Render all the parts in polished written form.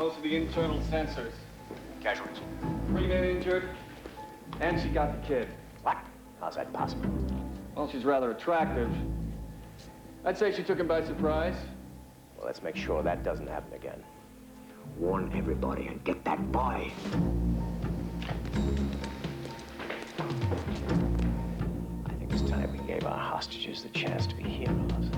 most of the internal sensors. Casualties? 3 men injured, and she got the kid. What? How's that possible? Well, she's rather attractive. I'd say she took him by surprise. Well, let's make sure that doesn't happen again. Warn everybody and get that boy. I think it's time we gave our hostages the chance to be heroes.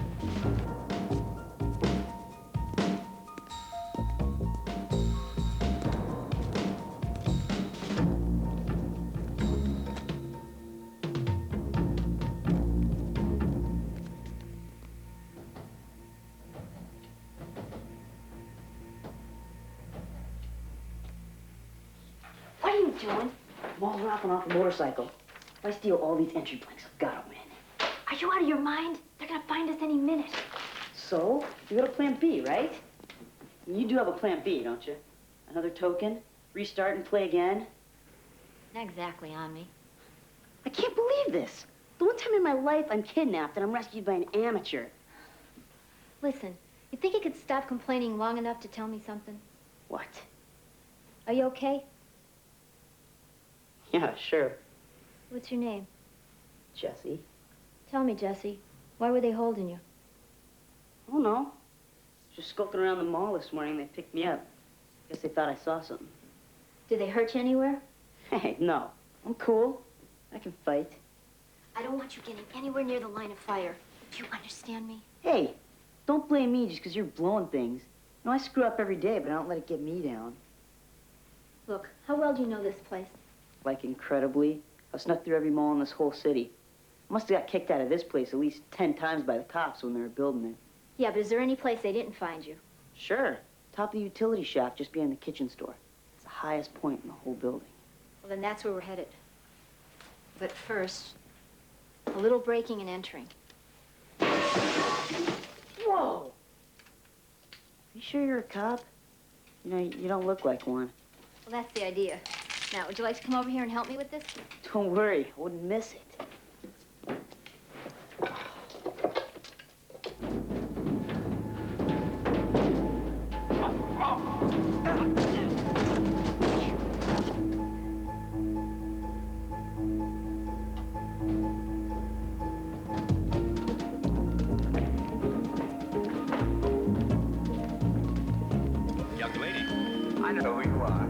I'm all rocking off a motorcycle. If I steal all these entry blanks, I've got to win. Are you out of your mind? They're gonna find us any minute. So, you got a plan B, right? You do have a plan B, don't you? Another token? Restart and play again? Not exactly on me. I can't believe this. The one time in my life I'm kidnapped and I'm rescued by an amateur. Listen, you think you could stop complaining long enough to tell me something? What? Are you okay? Yeah, sure. What's your name? Jesse. Tell me, Jesse. Why were they holding you? Oh, no. Just skulking around the mall this morning. They picked me up. Guess they thought I saw something. Did they hurt you anywhere? Hey, no. I'm cool. I can fight. I don't want you getting anywhere near the line of fire. Do you understand me? Hey, don't blame me just because you're blowing things. You know, I screw up every day, but I don't let it get me down. Look, how well do you know this place? Like, incredibly. I snuck through every mall in this whole city. I must have got kicked out of this place at least 10 times by the cops when they were building it. Yeah, but is there any place they didn't find you? Sure. Top of the utility shaft just behind the kitchen store. It's the highest point in the whole building. Well, then that's where we're headed. But first, a little breaking and entering. Whoa! You sure you're a cop? You know, you don't look like one. Well, that's the idea. Now, would you like to come over here and help me with this? Don't worry, I wouldn't miss it. Young lady, I know who you are.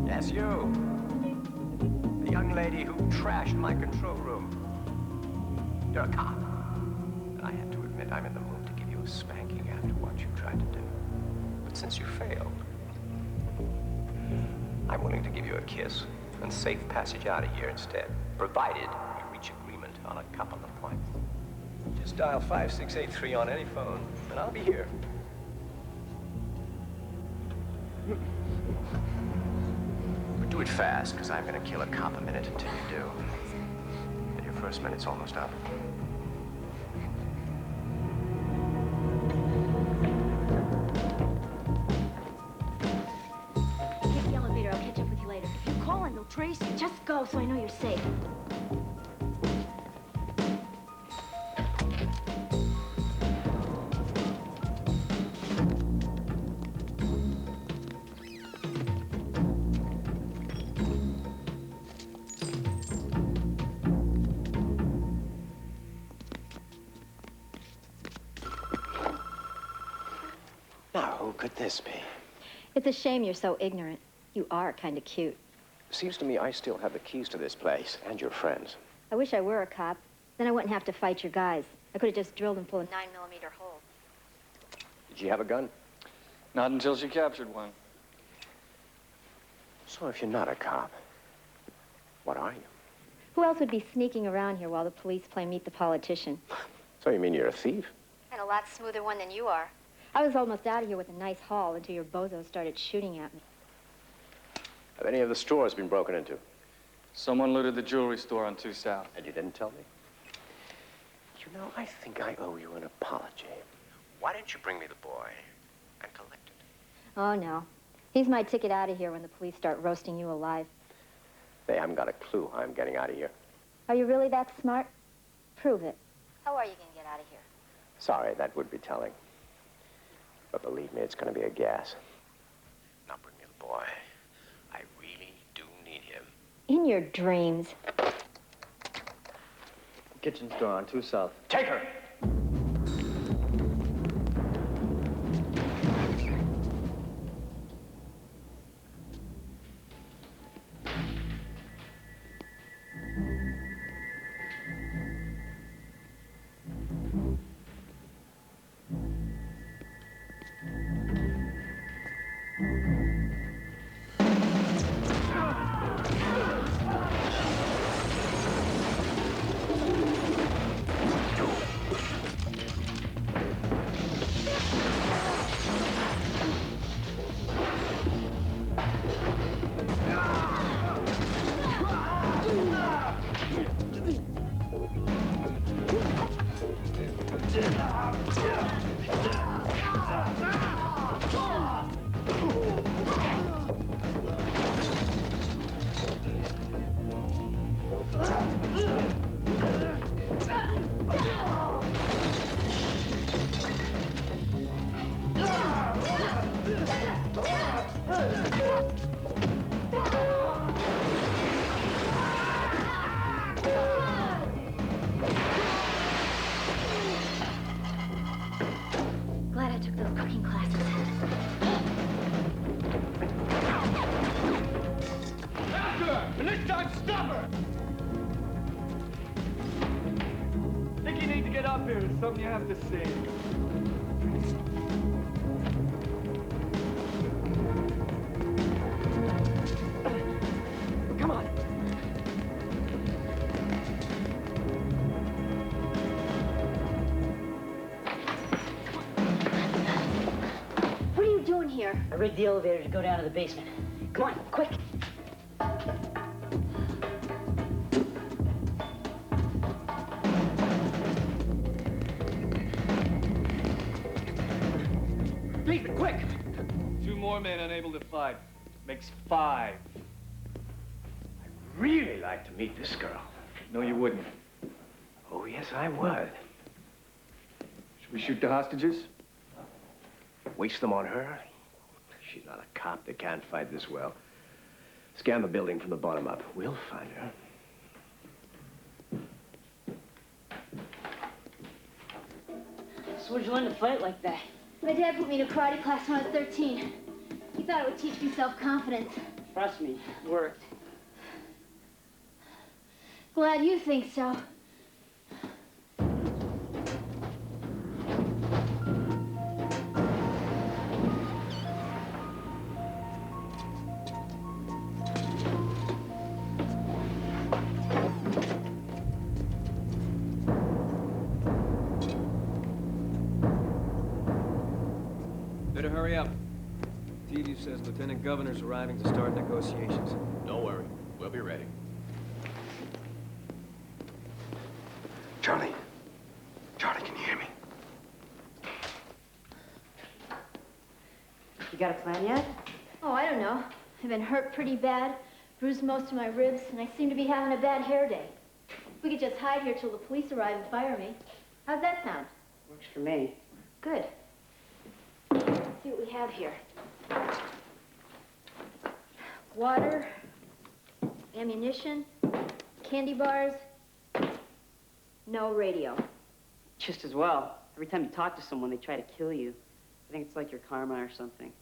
Yes, you. The young lady who trashed my control room. You're a cop. And I have to admit I'm in the mood to give you a spanking after what you tried to do. But since you failed, I'm willing to give you a kiss and safe passage out of here instead, provided we reach agreement on a couple of points. Just dial 5683 on any phone, and I'll be here. But do it fast, because I'm going to kill a cop a minute until you do. And your first minute's almost up. Take the elevator. I'll catch up with you later. If you call and they'll trace you, just go so I know you're safe. Now, who could this be? It's a shame you're so ignorant. You are kind of cute. Seems to me I still have the keys to this place, and your friends. I wish I were a cop. Then I wouldn't have to fight your guys. I could have just drilled them full of 9mm holes. Did you have a gun? Not until she captured one. So if you're not a cop, what are you? Who else would be sneaking around here while the police play Meet the Politician? So you mean you're a thief? And a lot smoother one than you are. I was almost out of here with a nice haul until your bozos started shooting at me. Have any of the stores been broken into? Someone looted the jewelry store on 2 South. And you didn't tell me? You know, I think I owe you an apology. Why didn't you bring me the boy and collect it? Oh, no. He's my ticket out of here when the police start roasting you alive. They haven't got a clue how I'm getting out of here. Are you really that smart? Prove it. How are you going to get out of here? Sorry, that would be telling. But believe me, it's going to be a gas. boy. I really do need him. In your dreams. Kitchen store on 2 South. Take her! Glad I took those cooking classes. After her! And this time, stop her! I think you need to get up here. There's something you have to see. Come on. What are you doing here? I rigged the elevator to go down to the basement. Come on, quick. Leave it, quick! 2 more men unable to fight. Makes 5. I'd really like to meet this girl. No, you wouldn't. Oh, yes, I would. Should we shoot the hostages? Waste them on her? She's not a cop. They can't fight this well. Scan the building from the bottom up. We'll find her. So where'd you learn to fight like that? My dad put me to karate class when I was 13. He thought it would teach me self-confidence. Trust me, it worked. Glad you think so. Better hurry up. TV says Lieutenant Governor's arriving to start negotiations. Don't worry. We'll be ready. Charlie. Charlie, can you hear me? You got a plan yet? Oh, I don't know. I've been hurt pretty bad, bruised most of my ribs, and I seem to be having a bad hair day. We could just hide here till the police arrive and fire me. How's that sound? Works for me. Good. Let's see what we have here. Water, ammunition, candy bars, no radio. Just as well. Every time you talk to someone, they try to kill you. I think it's like your karma or something.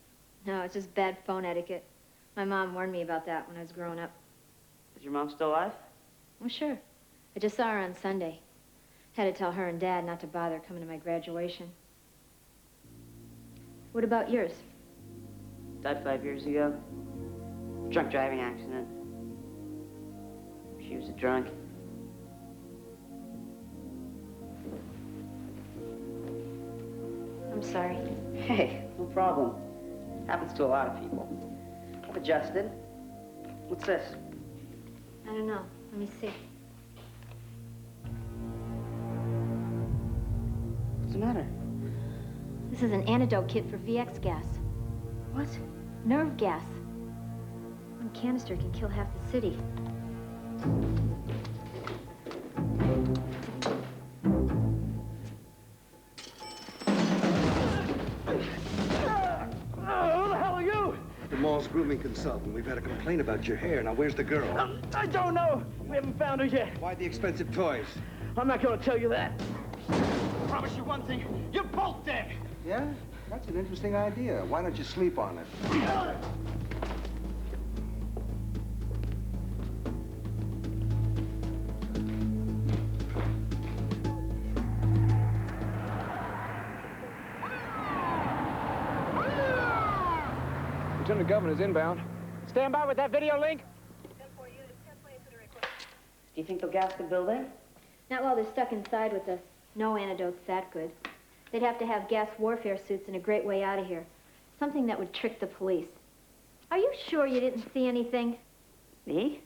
No, it's just bad phone etiquette. My mom warned me about that when I was growing up. Is your mom still alive? Well, sure. I just saw her on Sunday. Had to tell her and Dad not to bother coming to my graduation. What about yours? Died 5 years ago. Drunk driving accident. She was a drunk. I'm sorry. Hey, no problem. Happens to a lot of people. I've adjusted. What's this? I don't know. Let me see. What's the matter? This is an antidote kit for VX gas. What? Nerve gas. One canister can kill half the city. mall's grooming consultant. We've had a complaint about your hair. Now, where's the girl? I don't know. We haven't found her yet. Why the expensive toys? I'm not going to tell you that. I promise you one thing. You're both dead. Yeah? That's an interesting idea. Why don't you sleep on it? Lieutenant Governor's inbound. Stand by with that video link. Do you think they'll gas the building? Not while they're stuck inside with us. No antidote's that good. They'd have to have gas warfare suits and a great way out of here. Something that would trick the police. Are you sure you didn't see anything? Me?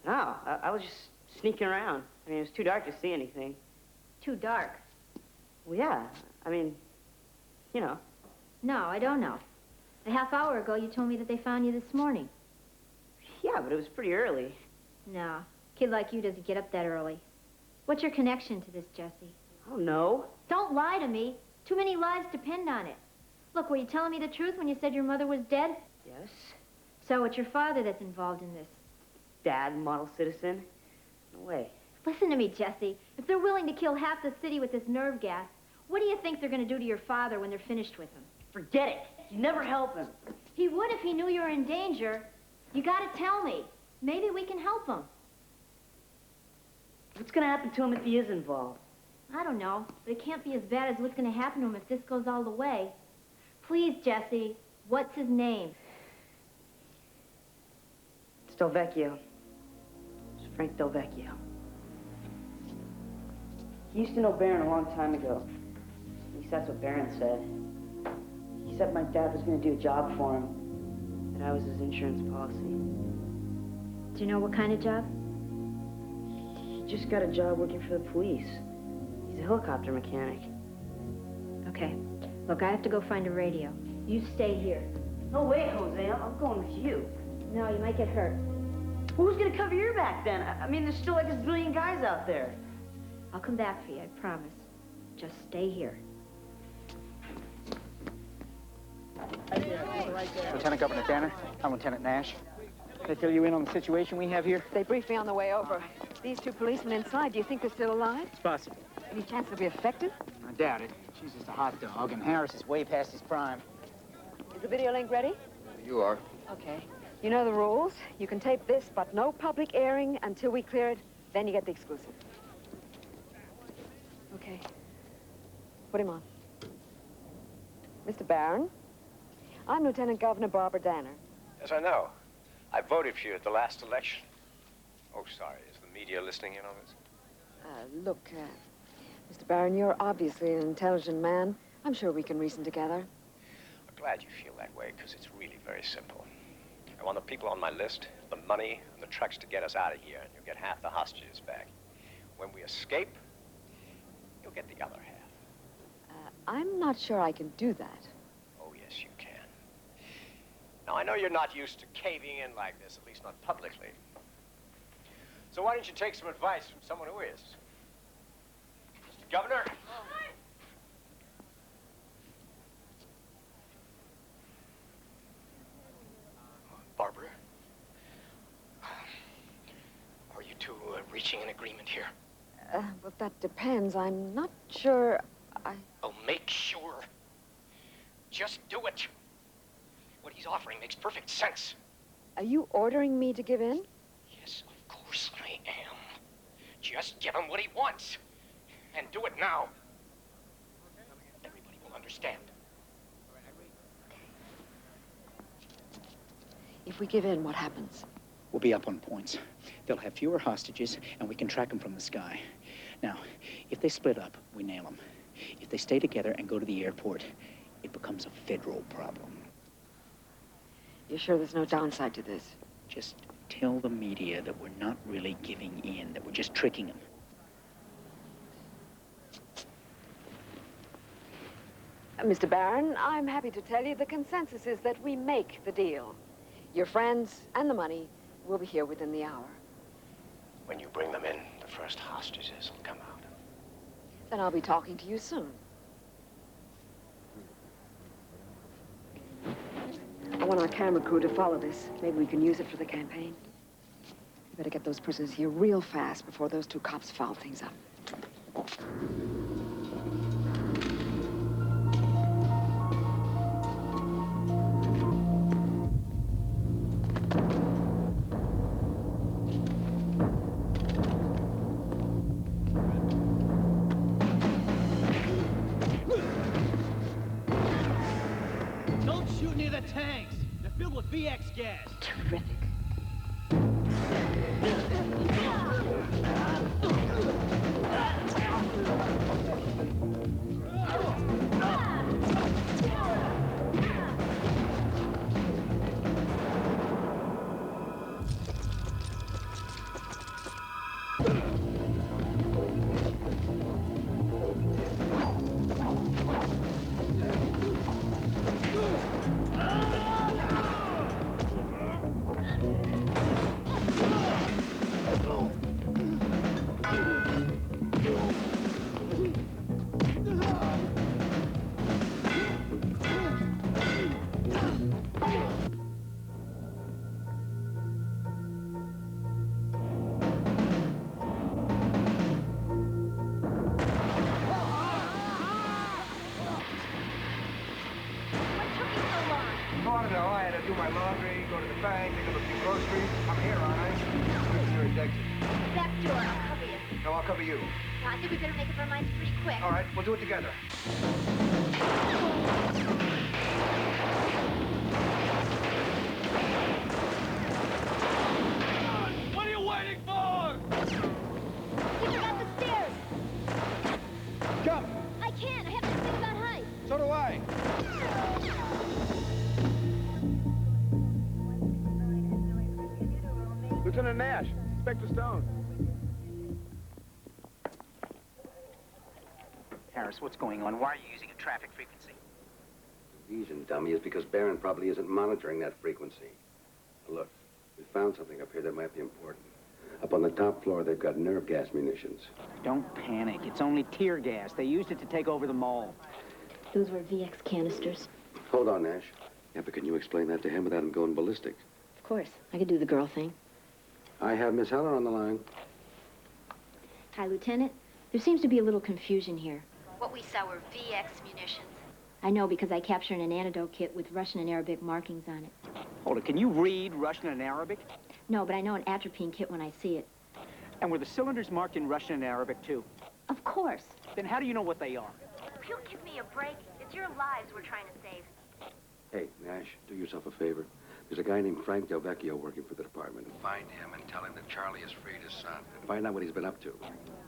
No, I was just sneaking around. I mean, it was too dark to see anything. Too dark. Well, yeah. I mean, you know. No, I don't know. A half hour ago, you told me that they found you this morning. Yeah, but it was pretty early. No, a kid like you doesn't get up that early. What's your connection to this, Jesse? Oh, no. Don't lie to me. Too many lives depend on it. Look, were you telling me the truth when you said your mother was dead? Yes. So it's your father that's involved in this. Dad, model citizen? No way. Listen to me, Jesse. If they're willing to kill half the city with this nerve gas, what do you think they're going to do to your father when they're finished with him? Forget it. You never help him. He would if he knew you were in danger. You got to tell me. Maybe we can help him. What's going to happen to him if he is involved? I don't know, but it can't be as bad as what's going to happen to him if this goes all the way. Please, Jesse, what's his name? It's Delvecchio. It's Frank Delvecchio. He used to know Barron a long time ago. At least that's what Barron said. He said my dad was going to do a job for him, that I was his insurance policy. Do you know what kind of job? He just got a job working for the police. He's a helicopter mechanic. Okay. Look, I have to go find a radio. You stay here. No way, Jose. I'm going with you. No, you might get hurt. Who's going to cover your back then? I mean, there's still like a zillion guys out there. I'll come back for you, I promise. Just stay here. Lieutenant Governor Danner, I'm Lieutenant Nash. They fill you in on the situation we have here? They briefed me on the way over. These two policemen inside, do you think they're still alive? It's possible. Any chance they'll be affected? I doubt it. She's just a hot dog, and Harris is way past his prime. Is the video link ready? You are. Okay. You know the rules. You can tape this, but no public airing until we clear it. Then you get the exclusive. Okay. Put him on. Mr. Barron, I'm Lieutenant Governor Barbara Danner. Yes, I know. I voted for you at the last election. Oh, sorry. Is the media listening in on this? Look, Mr. Barron, you're obviously an intelligent man. I'm sure we can reason together. I'm glad you feel that way, because it's really very simple. I want the people on my list, the money, and the trucks to get us out of here, and you'll get half the hostages back. When we escape, you'll get the other half. I'm not sure I can do that. Oh, yes, you can. Now, I know you're not used to caving in like this, at least not publicly. So why don't you take some advice from someone who is? Mr. Governor? Barbara, are you two reaching an agreement here? Well, that depends. I'm not sure Oh, make sure. Just do it. What he's offering makes perfect sense. Are you ordering me to give in? Yes, of course I am. Just give him what he wants. And do it now. Everybody will understand. If we give in, what happens? We'll be up on points. They'll have fewer hostages, and we can track them from the sky. Now, if they split up, we nail them. If they stay together and go to the airport, it becomes a federal problem. You're sure there's no downside to this? Just tell the media that we're not really giving in, that we're just tricking them. Mr. Barron, I'm happy to tell you the consensus is that we make the deal. Your friends and the money will be here within the hour. When you bring them in, the first hostages will come out. Then I'll be talking to you soon. I want our camera crew to follow this. Maybe we can use it for the campaign. You better get those prisoners here real fast before those two cops foul things up. Don't shoot near the tanks. They're filled with VX gas. Terrific. Do my laundry, go to the bank, pick up a few groceries. I'm here, aren't I? You're a exit. Back door, I'll cover you. No, I'll cover you. No, I think we better make up our minds pretty quick. All right, we'll do it together. What are you waiting for? Get up the stairs. Jump! I can't. I have to think about height. So do I. Lieutenant Nash, Inspector Stone. Harris, what's going on? Why are you using a traffic frequency? The reason, dummy, is because Barron probably isn't monitoring that frequency. Look, we found something up here that might be important. Up on the top floor, they've got nerve gas munitions. Don't panic. It's only tear gas. They used it to take over the mall. Those were VX canisters. Hold on, Nash. Yeah, but can you explain that to him without him going ballistic? Of course. I could do the girl thing. I have Miss Heller on the line. Hi, Lieutenant. There seems to be a little confusion here. What we saw were VX munitions. I know because I captured an antidote kit with Russian and Arabic markings on it. Hold it. Can you read Russian and Arabic? No, but I know an atropine kit when I see it. And were the cylinders marked in Russian and Arabic, too? Of course. Then how do you know what they are? Will you give me a break? It's your lives we're trying to save. Hey, Nash, do yourself a favor. There's a guy named Frank Del Vecchio working for the department. Find him and tell him that Charlie has freed his son. And find out what he's been up to.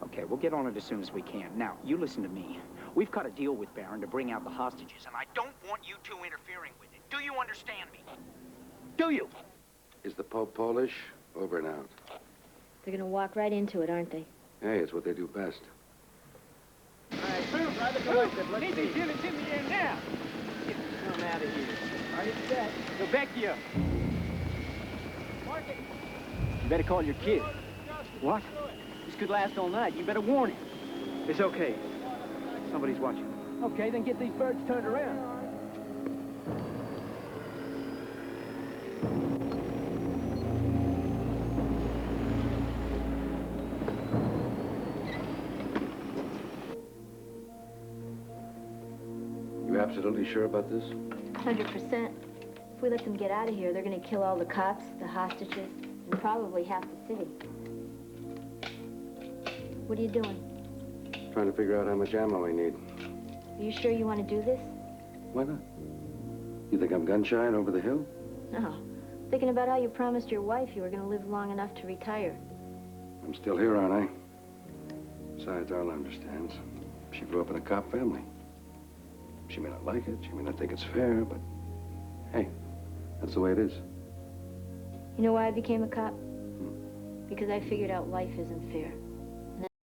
Okay, we'll get on it as soon as we can. Now, you listen to me. We've cut a deal with Barron to bring out the hostages, and I don't want you two interfering with it. Do you understand me? Do you? Is the Pope Polish? Over and out. They're gonna walk right into it, aren't they? Hey, it's what they do best. All right, move, rather collective. Let's see. It's in the air now. Come out of here. All right, set. Del Vecchio. Mark it. You better call your kid. What? This could last all night. You better warn him. It's okay. Somebody's watching. Okay, then get these birds turned around. You absolutely sure about this? 100%. If we let them get out of here, they're gonna kill all the cops, the hostages, and probably half the city. What are you doing? Trying to figure out how much ammo we need. Are you sure you want to do this? Why not? You think I'm gun-shy and over the hill? No. Thinking about how you promised your wife you were gonna live long enough to retire. I'm still here, aren't I? Besides, Arla understands. She grew up in a cop family. She may not like it, she may not think it's fair, but hey, that's the way it is. You know why I became a cop? Because I figured out life isn't fair.